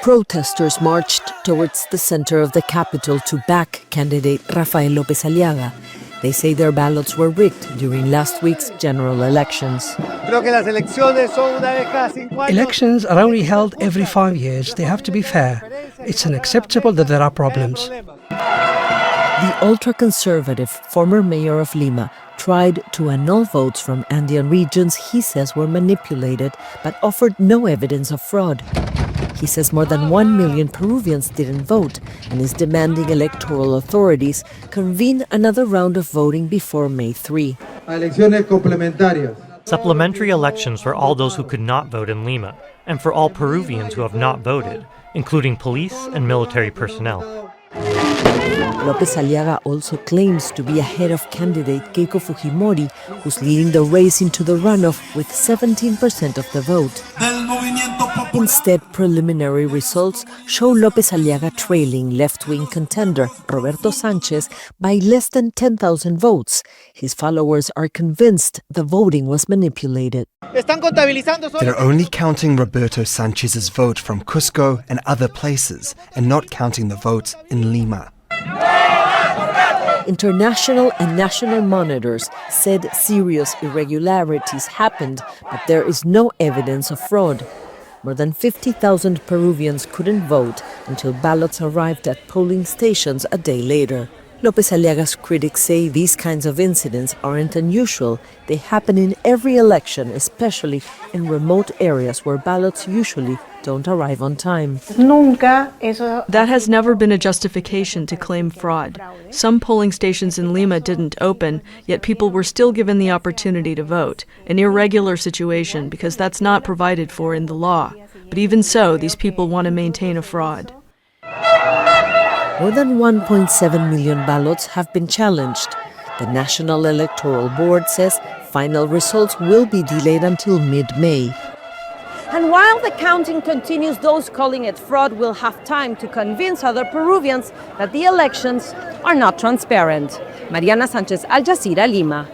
Protesters marched towards the center of the capital to back candidate Rafael Lopez Aliaga. They say their ballots were rigged during last week's general elections. Elections are only held every 5 years. They have to be fair. It's unacceptable that there are problems. The ultra-conservative former mayor of Lima tried to annul votes from Andean regions he says were manipulated, but offered no evidence of fraud. He says more than 1 million Peruvians didn't vote and is demanding electoral authorities convene another round of voting before May 3. Supplementary elections for all those who could not vote in Lima, and for all Peruvians who have not voted, including police and military personnel. Lopez Aliaga also claims to be ahead of candidate Keiko Fujimori, who's leading the race into the runoff with 17% of the vote. Instead, preliminary results show Lopez Aliaga trailing left-wing contender Roberto Sánchez by less than 10,000 votes. His followers are convinced the voting was manipulated. They're only counting Roberto Sanchez's vote from Cusco and other places, and not counting the votes in Lima. International and national monitors said serious irregularities happened, but there is no evidence of fraud. More than 50,000 Peruvians couldn't vote until ballots arrived at polling stations a day later. Lopez Aliaga's critics say these kinds of incidents aren't unusual. They happen in every election, especially in remote areas where ballots usually don't arrive on time. That has never been a justification to claim fraud. Some polling stations in Lima didn't open, yet people were still given the opportunity to vote. An irregular situation because that's not provided for in the law. But even so, these people want to maintain a fraud. More than 1.7 million ballots have been challenged. The National Electoral Board says final results will be delayed until mid-May. And while the counting continues, those calling it fraud will have time to convince other Peruvians that the elections are not transparent. Mariana Sanchez, Al Jazeera, Lima.